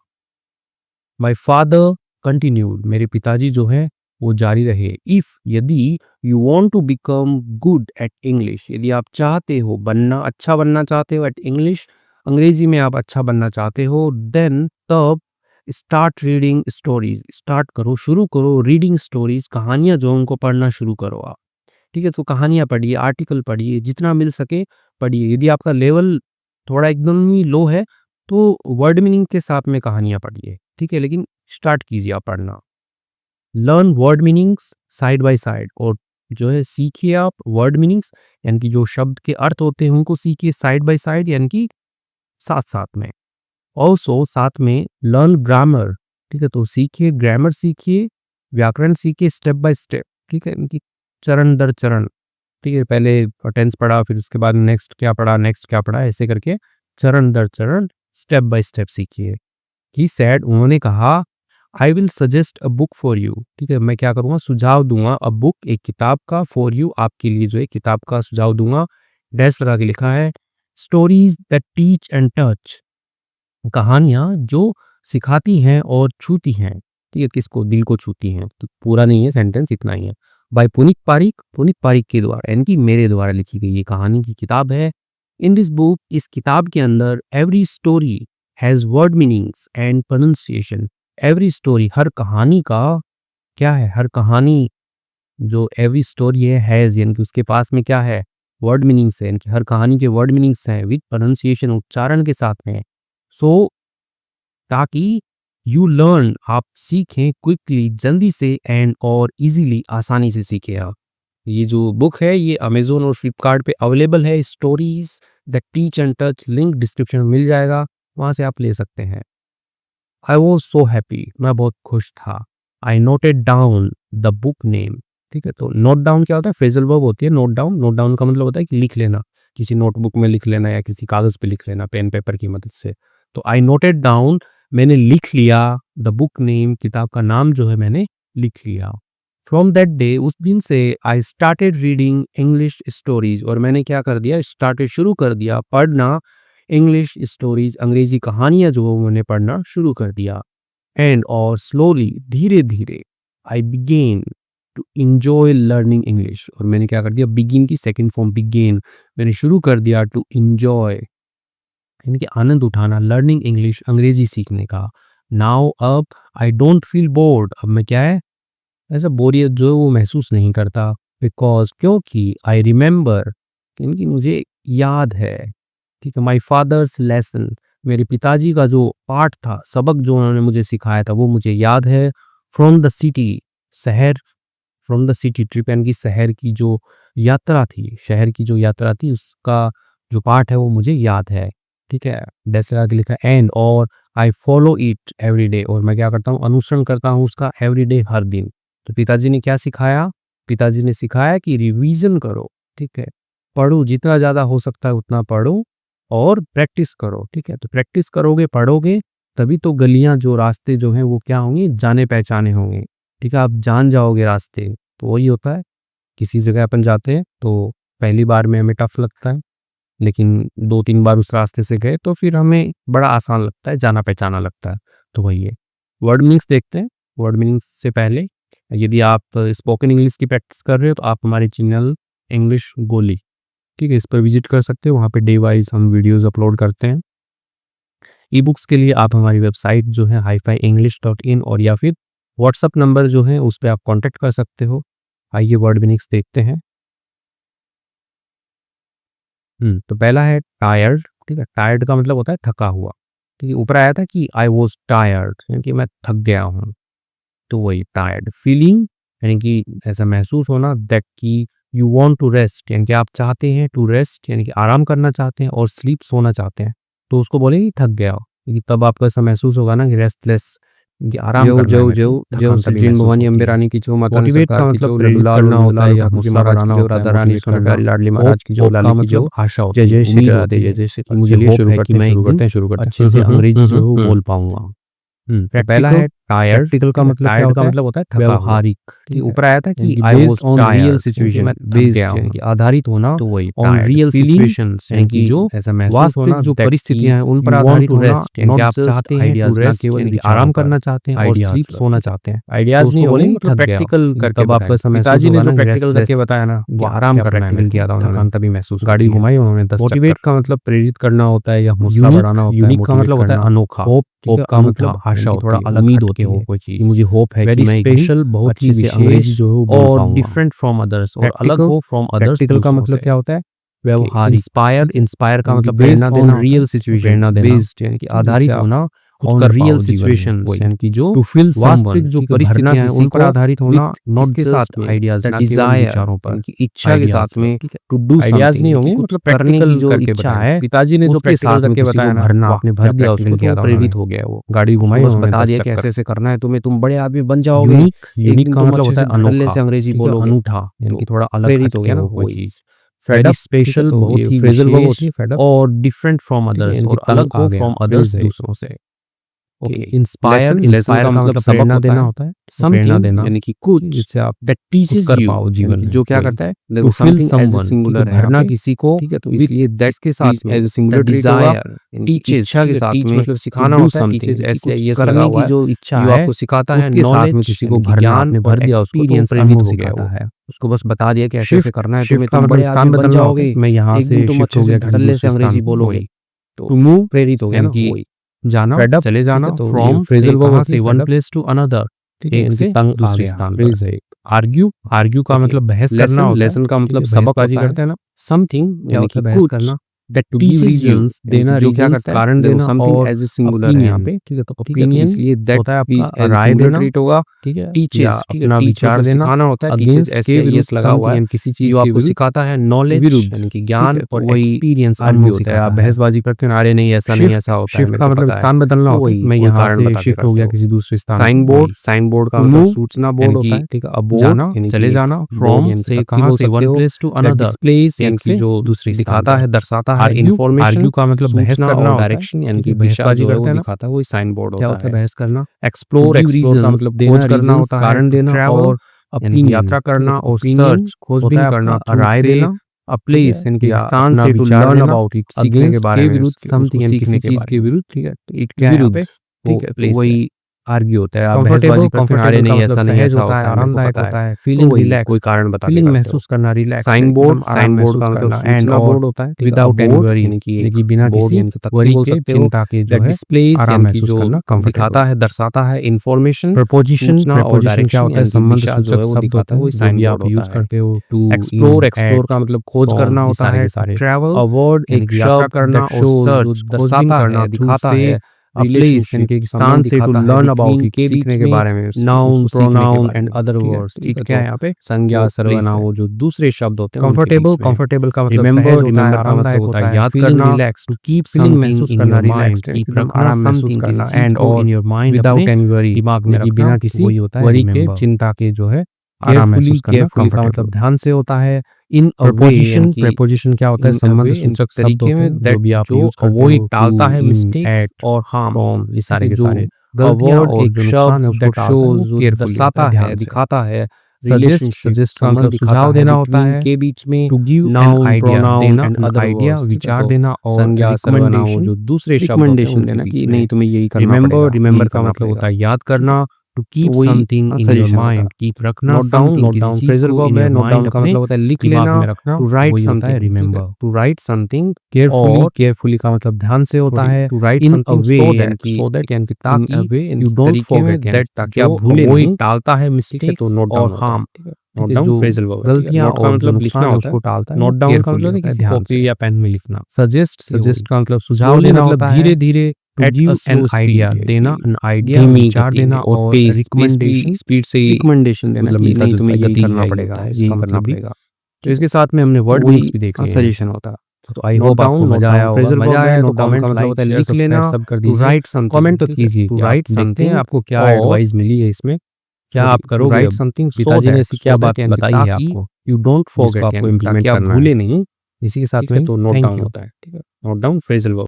माई फादर कंटिन्यूड, मेरे पिताजी जो हैं वो जारी रहे। इफ यदि, you want to become good at English, यदि आप चाहते हो बनना, अच्छा बनना चाहते हो एट इंग्लिश, अंग्रेजी में आप अच्छा बनना चाहते हो, देन तब स्टार्ट रीडिंग स्टोरीज, स्टार्ट करो, शुरू करो, रीडिंग स्टोरीज, कहानियां जो उनको पढ़ना शुरू करो आप। ठीक है, तो कहानियां पढ़िए, आर्टिकल पढ़िए, जितना मिल सके पढ़िए। यदि आपका लेवल थोड़ा एकदम ही लो है तो वर्ड मीनिंग के साथ में कहानियां पढ़िए। ठीक है, लेकिन स्टार्ट कीजिए आप पढ़ना। Learn word meanings side by side, और जो है सीखिए आप वर्ड मीनिंग्स यानी कि जो शब्द के अर्थ होते हैं उनको सीखिए साइड बाय साइड यानी कि साथ साथ में। ऑल्सो साथ में लर्न ग्रामर, ठीक है, तो सीखिए ग्रामर, सीखिए व्याकरण, सीखिए स्टेप बाय स्टेप। ठीक है, इनकी चरण दर चरण। ठीक है, पहले टेंस पढ़ा, फिर उसके बाद नेक्स्ट क्या पढ़ा, नेक्स्ट क्या पढ़ा, ऐसे करके चरण दर चरण, स्टेप बाय स्टेप सीखिए। ही सैड, उन्होंने कहा, I will suggest a book for you, ठीक है, मैं क्या करूँगा, सुझाव दूंगा, अ बुक, एक किताब का, फॉर यू, आपके लिए जो है किताब का सुझाव दूंगा। डैश लगा के लिखा है, stories that teach and touch, कहानियाँ जो सिखाती हैं और छूती हैं, ठीक है, किसको, दिल को छूती हैं। तो पूरा नहीं है सेंटेंस, इतना ही है। बाय पुनीत पारिक, पुनीत पारिक के द्वारा, यानी कि मेरे द्वारा लिखी गई ये कहानी की किताब है। इन दिस बुक, इस किताब के अंदर, every story has word meanings and pronunciation. Every story, हर कहानी का क्या है, हर कहानी जो एवरी स्टोरी है, हैज़ यानी कि उसके पास में क्या है, वर्ड मीनिंग्स है, यानी कि हर कहानी के वर्ड मीनिंग्स हैं, विद प्रोनाउंसिएशन, उच्चारण के साथ में। सो ताकि यू लर्न, आप सीखें, क्विकली, जल्दी से, एंड और इजीली, आसानी से सीखें आप। ये जो बुक है ये अमेज़न और फ्लिपकार्ट पे अवेलेबल है, stories the teach and touch, link description में मिल जाएगा, वहाँ से आप ले सकते हैं। आई वॉज सो हैप्पी, मैं बहुत खुश था। आई noted down the book name, ठीक है, तो नोट डाउन क्या होता है, फ्रेजल वर्ब होती है नोट डाउन। नोट डाउन का मतलब होता है कि लिख लेना, किसी नोटबुक में लिख लेना या किसी कागज़ पे लिख लेना पेन पेपर की मदद से। तो आई नोटेड डाउन, मैंने लिख लिया, द बुक नेम, किताब का नाम जो है मैंने लिख लिया। फ्रॉम दैट डे, उस दिन से, I started reading English stories, और मैंने क्या कर दिया, स्टार्टेड, शुरू कर दिया पढ़ना, इंग्लिश स्टोरीज, अंग्रेजी कहानियाँ जो मैंने पढ़ना शुरू कर दिया। एंड और स्लोली, धीरे धीरे, I began to enjoy learning English, और मैंने क्या कर दिया, बिगिन की सेकेंड फॉर्म बिगेन, मैंने शुरू कर दिया टू इंजॉय, यानी कि आनंद उठाना, लर्निंग इंग्लिश, अंग्रेजी सीखने का। नाउ अब, आई डोंट फील बोर्ड, अब मैं क्या है, ऐसा बोरियत जो है वो महसूस नहीं करता। बिकॉज, क्योंकि, आई रिमेंबर, क्योंकि मुझे याद है, ठीक है, माई फादर्स लेसन, मेरे पिताजी का जो पाठ था, सबक जो उन्होंने मुझे सिखाया था वो मुझे याद है। फ्रॉम द सिटी, शहर, फ्रॉम द सिटी, ट्रिप यानी कि शहर की जो यात्रा थी, शहर की जो यात्रा थी उसका जो पाठ है वो मुझे याद है, ठीक है। डैश लगा के लिखा एंड और, I follow it every day, और मैं क्या करता हूँ, अनुसरण करता हूँ उसका, एवरी डे, हर दिन। तो पिताजी ने क्या सिखाया, पिताजी ने सिखाया कि रिवीजन करो, ठीक है, पढ़ो, जितना ज़्यादा हो सकता है उतना पढ़ो और प्रैक्टिस करो, ठीक है। तो प्रैक्टिस करोगे, पढ़ोगे, तभी तो गलियां, जो रास्ते जो हैं वो क्या होंगे, जाने पहचाने होंगे, ठीक है, आप जान जाओगे रास्ते। तो वही होता है, किसी जगह अपन जाते हैं तो पहली बार में हमें टफ लगता है, लेकिन 2-3 बार उस रास्ते से गए तो फिर हमें बड़ा आसान लगता है, जाना पहचाना लगता है। तो वही है। वर्ड मीनिंग्स देखते हैं। वर्ड मीनिंग्स से पहले, यदि आप स्पोकन इंग्लिश की प्रैक्टिस कर रहे हो तो आप हमारे चैनल इंग्लिश गोली, ठीक है, इस पर विजिट कर सकते हो, वहाँ पे डे वाइज हम वीडियोस अपलोड करते हैं। ई बुक्स के लिए आप हमारी वेबसाइट जो है hifi-english.in, और या फिर व्हाट्सअप नंबर जो है उस पर आप कांटेक्ट कर सकते हो। आइए वर्ड मीनिंग्स देखते हैं। तो पहला है टायर्ड, ठीक है, टायर्ड का मतलब होता है थका हुआ, ठीक है, ऊपर आया था कि आई वॉज टायर्ड, यानी कि मैं थक गया हूँ, तो वही टायर्ड। फीलिंग, यानी कि ऐसा महसूस होना, दैट कि यू वांट टू रेस्ट, यानी कि आप चाहते हैं, टू रेस्ट यानी कि आराम करना चाहते हैं, और स्लीप, सोना चाहते हैं, तो उसको बोलेंगे थक गया हो, क्योंकि तब आपको ऐसा महसूस होगा ना कि रेस्टलेस, कि आराम जय करना है जय मेरे को, जय जय थकान तभी सज्जन महसूस भवानी होती अम्बे है। रानी की जय, माता ने मोटिवेट सरकार का की मतलब जय, प्रेरित लल्लू करना लाल होता है, या लाल मुस्कुराना महाराज की होता जय, है, राधा रानी मोटिवेट सोना करना। प्यारी लाडली होप, महाराज की जय, होप का लाली की जय। मतलब आशा जय होती है, जय श्री उम्मीद राधे, होती जय है जय श्री कि मुझे चलिए होप शुरू है कि करते हैं, मैं एक शुरू दिन करते हैं, शुरू करते अच्छे हैं। से अंग्रेजी जो है वो बोल हम्म। पाऊंगा। तो पहला प्रैक्टिकल, है टायर्ड, प्रैक्टिकल का ठीक है, मतलब क्या टायर्ड का होता है, मतलब होता है थका हुआ, व्यवहारिक, ठीक है, ठीक है, ऊपर आया था यानी कि कि I was based on real tired, यानी कि सिचुएशन, मैं थक गया बेस्ड यानी हूँ, कि आधारित होना तो वही on tired. Real feeling, situations, यानी यानी कि कि जो ऐसा महसूस वास्तविक होना, जो दैट परिस्थितियां कि हैं उन पर यू वांट आधारित टू होना, रेस्ट, यानी कि नॉट आप जस्ट चाहते हैं टू आइडियाज, ना रेस्ट, केवल यानी कि विचारों आराम पर, करना चाहते हैं और आइडियाज स्लीप, पर, सोना ठीक है, चाहते हैं, तो आइडियाज नहीं उसको होंगे, बोलेंगे मतलब थक गया हो, प्रैक्टिकल क्योंकि करके तब आपको बताएं। ऐसा महसूस पिताजी ने होगा जो ना कि प्रैक्टिकल करके रेस्टलेस, बताया ना, कि वाह आराम क्या करना है मेरे प्रैक्टिकल को, किया था उन्होंने। थकान तभी महसूस गाड़ी होती है। घुमाई उन्होंने 10 मोटिवेट चक्कर। का मतलब प्रेरित करना होता है या हौसला यूनिक, बढ़ाना होता है, यूनिक का मोटिवेट मतलब होता है करना। अनोखा, होप, ठीक होप है, का अनूठा, मतलब यानी आशा कि थोड़ा होती है, अलग उम्मीद हटके होती हो है कोई कि चीज, मुझे होप है कि वेरी मैं एक दिन स्पेशल, बहुत ही अच्छे से विशेष अंग्रेजी जो है वो बोल और पाऊंगा। डिफरेंट फ्रॉम अदर्स, और अलग प्रैक्टिकल, हो फ्रॉम अदर्स, प्रैक्टिकल का दूसरों मतलब से। क्या होता है, व्यवहारिक, इंस्पायर, ठीक है, इंस्पायर का यानी कि मतलब बेस्ड प्रेरणा ऑन देना होता रियल है, सिचुएशन, प्रेरणा देना, बेस्ड यानी कि ठीक है, जिससे आधारित आप होना कुछ ऑन कर रियल पाओ जीवन में, सिचुएशंस, वही यानी कि जो टू फील वास्तविक समवन, जो ठीक है, भरना परिस्थितियां हैं किसी उन पर को आधारित विथ होना, नॉट किसके साथ जस्ट में, आइडियाज, द ना केवल डिजायर, विचारों पर, यानी कि इच्छा के आइडियाज साथ पर, में, ठीक है। टू डू आइडियाज समथिंग, नहीं यानी कि होंगे, कुछ मतलब करने की प्रैक्टिकल जो करके इच्छा बताएं। है, पिताजी ने जो उसके प्रैक्टिकल साथ में करके किसी को बताया ना, भरना, वाह आपने भर क्या दिया प्रैक्टिकल उसको तो किया वो था उन्होंने। प्रेरित हो गया, वो गाड़ी उसको घुमाई बस उन्होंने बता 10 दिया कि चक्कर। ऐसे ऐसे करना है तुम्हें, तुम बड़े आदमी बन जाओगे, यूनिक, एक यूनिक दिन का तुम मतलब अच्छे होता से है धड़ल्ले अनोखा, से अंग्रेजी ठीक है, बोलोगे, अनूठा, यानी कि तो थोड़ा अलग प्रेरित हो हटके गया ना हो कोई वही। चीज। फेड वेरी अप, ठीक है, स्पेशल, तो बहुत ये ही फ्रेजल वर्ब विशेष होती है फेड अप, और डिफरेंट फ्रॉम ठीक है, अदर्स, यानी कि और अलग तंग आ हो गया, फ्रॉम अदर्स, फ्रेज है ये। दूसरों से। ओके, इंस्पायर lesson इंस्पायर का का मतलब मतलब सबक प्रेरणा होता देना है। होता है, प्रेरणा समथिंग देना यानी कि कुछ जिससे आप that कुछ teaches कर you पाओ जीवन यानी कि में, जो क्या वही। करता है To देखो fill something as a someone, singular क्योंकि है यहाँ भरना पे, किसी को ठीक है, तो with इसलिए that किसके साथ में, as a the singular trait होगा desire, यानी कि teaches, इच्छा के ठीक है, साथ teach में मतलब सिखाना do होता है, something, teaches कि ऐसे कुछ ये लगा करने हुआ की है, जो इच्छा जो है आपको सिखाता है उसके साथ में knowledge किसी को यानी कि भरना, ज्ञान आपने और भर दिया उसको तो experience प्रेरित अनुभव हो गया सिखाता वो। है। उसको बस बता दिया कि ऐसे शिफ्ट ऐसे करना है, शिफ्ट तुम्हें का तुम मतलब बड़े स्थान आदमी बन बदलना होता जाओगे, है, मैं यहाँ एक से दिन तुम शिफ्ट अच्छे हो से गया किसी धड़ल्ले से दूसरे स्थान अंग्रेजी पे, बोलोगे, वही तो टू मूव प्रेरित हो गया यानी ना, कि वही जाना, फेड अप, चले ठीक जाना, है, तो ये फ्रॉम फ्रेजल से वर्ब कहाँ होती से है one fed up, place to another, ठीक है, यानी कि इनसे तंग आ दूसरे गया, स्थान पर फ्रेज है। आर्ग्यू, आर्ग्यू का देखिए मतलब बहस करना लेसन होता है, लेसन का ठीक मतलब है, सबक बहसबाजी होता है, करते हैं ना, समथिंग क्या यानी होता कि है बहस कुछ करना, that to give teaches you reasons यानी देना, कि जो क्या रीजंस करता है कारण देखो देना, समथिंग और एज ए सिंगुलर है यहाँ ओपिनियन, पे, ठीक है, तो ठीक है, तो ओपिनियन इसलिए that होता है प्लीज आपका एज ए राय सिंगुलर देना, ट्रीट होगा, ठीक है, या टीचेस, ठीक है, अपना टीच विचार मतलब देना, सिखाना होता है, टीचेस अगेंस्ट ऐसे के यस विरुद्ध लगा हुआ है, समथिंग, किसी चीज जो के आपको विरुद्ध सिखाता है नॉलेज विरुद्ध, यानी कि ठीक ज्ञान है, तो और वही एक्सपीरियंस आर्ग्यू अनुभव होता है, सिखाता आप है। बहसबाजी करते हैं, अरे नहीं ऐसा नहीं ऐसा होता है, शिफ्ट मेरे का को मतलब पता है, स्थान बदलना तो होता है, वही मैं कोई यहाँ कारण से बता के शिफ्ट हो करते गया हो। किसी दूसरे स्थान साइन पे, वही। बोर्ड का To मतलब move, सूचना बोर्ड यानी होता है, कि ठीक है, अ बोर्ड जाना, यानी चले कि एक जाना, बोर्ड फ्रॉम यानी कि से तख्ती कहाँ बोल से सकते वन हो, place to that another, displace यानी एक कि से जो दूसरे स्थान दिखाता पर। है दर्शाता है आर्ग्यू, इंफॉर्मेशन, आर्ग्यू का मतलब बहस सूचना करना और होता है, डायरेक्शन यानी ठीक कि है, दिशा बहसबाजी जो है वो करते हैं ना, दिखाता है, वही साइन बोर्ड क्या होता होता है है। बहस करना, एक्सप्लोर गिव एक्सप्लोर का रीजंस मतलब देना, खोज करना रीजंस होता है, कारण देना, ट्रैवल और यानी कि ओपिनियन, यात्रा ठीक है, करना, तो और ओपिनियन सर्च होता खोजबीन है करना, आपका थ्रू राय से देना, अ ठीक प्लेस है, यानी कि या स्थान अपना से टू विचार लर्न देना, अबाउट इट, सीखने के अगेंस्ट बारे के में, विरुद्ध उसको समथिंग, यानी सीखने किसी के चीज बारे के में, विरुद्ध, ठीक है, तो इट क्या है यहाँ विरुद्ध, पे, ठीक वो है, तो प्लेस है। वही आर्ग्यू होता है, आप कंफर्टेबल बहसबाजी करते हैं, अरे कंफर्टेबल का नहीं मतलब ऐसा नहीं सहज ऐसा होता होता है, है, मेरे को आरामदायक पता है, होता है, तो फीलिंग वही रिलैक्स, कोई कारण बता के फीलिंग करते हो। महसूस करना, रिलैक्स, साइन एकदम बोर्ड आराम का महसूस मतलब करना, एंड सूचना और बोर्ड होता है, ठीक है, अ विदाउट एनी बोर्ड वरी, यानी कि यानी एक कि बिना बोर्ड किसी यानी कि तख्ती वरी बोल के, सकते हो, चिंता के, जो दैट है डिस्प्लेस आराम यानी कि महसूस जो करना, कंफर्टेबल। दिखाता है दर्शाता है इंफॉर्मेशन, प्रपोजिशन, सूचना और प्रपोजिशन क्या डायरेक्शन होता है, यानी कि संबंध दिशा जो सूचक है वो शब्द दिखाता होते है, वही हैं, जो साइन भी बोर्ड आप होता यूज है। करते हो, to, explore in, explore at, का मतलब खोज फ्रॉम, करना ये होता सारे है, के टू सारे। ट्रैवल अ वर्ड, यानी एक कि यात्रा शब्द करना, दैट और शोज, जो सर्च खोजबीन दर्शाता करना, है, थ्रू दिखाता से है अ प्लेस, यानी रिलेशनशिप कि एक स्थान स्थान से से, टू दिखाता है लर्न अबाउट बिटवीन इट, के बीच सीखने के में, बारे में, नाउन उसको सीखने के प्रोनाउन बारे एंड में, अदर ठीक है, वर्ड्स, तो ठीक इट है, क्या है तो यहाँ पे, संज्ञा वो प्लेस है। सर्वनाम जो दूसरे शब्द होते हैं उनके कंफर्टेबल, बीच में। कंफर्टेबल का मतलब रिमेंबर सहज होता है, रिमेंबर का मतलब आरामदायक होता होता है है, याद फीलिंग करना, relax, to keep feeling something महसूस इन करना, योर रिलैक्स, माइंड, कीप एकदम रखना, आराम महसूस समथिंग, किसी करना, चीज एंड को और इन योर माइंड, विदाउट अपने एनी वरी दिमाग में यानी कि रखना, बिना तो किसी वही होता है वरी के, रिमेंबर। चिंता के जो है आराम महसूस करना, केयरफुली का कंफर्टेबल। मतलब ध्यान से होता है, इन अ वे प्रपोजिशन, यानी कि प्रेपोजिशन क्या होता है, इन अ संबंध वे सूचक शब्द तरीके होते में, हैं, जो दैट भी आप जो यूज करते अवॉइड हो, टालता टू, है इन, मिस्टेक्स एट, और हार्म, फ्रॉम, ये ठीक सारे है, के जो सारे गलतियां अवर्ड और एक जो नुकसान है शब्द उसको दैट टालता है, वो शोज जो केयरफुली होता है, दर्शाता है, ध्यान से। दिखाता है सजेस्ट, रिलेशनशिप, सजेस्ट का संबंध मतलब दिखाता सुझाव है देना होता बिटवीन है, के बीच में, to give an noun idea, pronoun देना, and another idea, words, ठीक है, विचार तो देना, और संज्ञा सर्वनाम रिकमेंडेशन, जो दूसरे शब्द होते हैं रिकमेंडेशन उनके देना बीच कि में। नहीं तुम्हें यही करना रिमेंबर पड़ेगा, रिमेंबर यही का करना मतलब पड़ेगा, होता है याद ठीक है, करना, टू तो कीप वही समथिंग इन योर सजेशन होता है। माइंड, कीप रखना समथिंग, नोट किसी डाउन चीज फ्रेजल को वर्ब इन है, योर नोट माइंड, डाउन का अपने मतलब होता है लिख दिमाग लेना, में रखना, टू राइट वही होता है समथिंग, ठीक है, remember. To write something, carefully, और केयरफुली का मतलब ध्यान से होता है, to write in a something way, so that यानी कि ताकि इन अ वे यू यानी डोंट तरीके में, फॉरगेट, यानी दैट ताकि आप जो भूले अवॉइड नहीं, टालता है ठीक है, तो मिस्टेक्स नोट और डाउन होता है, हार्म, ठीक है, नोट ठीक है, डाउन जो फ्रेजल वर्ब है, ठीक है, गलतियां नोट का और जो मतलब लिखना नुकसान है होता है, उसको टालता है, वो नोट डाउन का केयरफुली मतलब है होता है, किसी ध्यान कॉपी से। या पेन में लिखना। सजेस्ट, ये सजेस्ट वही का मतलब सुझाव स्लोली देना मतलब होता धीरे है, धीरे, to at give a an slow idea, speed, देना, एन आइडिया, धीमी विचार गति में, देना, और और पेस रिकमेंडेशन, स्पीड से रिकमेंडेशन देना मतलब कि मिलता नहीं जुलता तुम्हें है, यही गति करना है, ये पड़ेगा, होता है, यही इसका करना मतलब भी। पड़ेगा। तो ठीक इसके है, साथ में हमने तो वर्ड वही लिंक्स भी देखे हैं। सजेशन होता है। तो आई होप आपको मजा आया होगा, फ्रेजल मजा वर्ब आया है, तो नोट डाउन का कमेंट, मतलब लाइक, होता है शेयर, लिख सब्सक्राइब लेना, सब कर टू दीजिए। राइट समथिंग, कमेंट तो ठीक है, कीजिए टू कि आप राइट देखते हैं समथिंग, आपको क्या और एडवाइस मिली है इसमें, क्या आप टू करोगे राइट अब? समथिंग सो पिताजी ने दैट ऐसी क्या बात यानी कि बताई है ताकि आपको, यू डोंट जिसको फॉरगेट आपको यानी ताकि इम्प्लीमेंट आप करना है? भूले नहीं, इसी के साथ ठीक में है, ही तो नोट थैंक डाउन यू। होता है, ठीक है, नोट डाउन फ्रेजल वर्ब।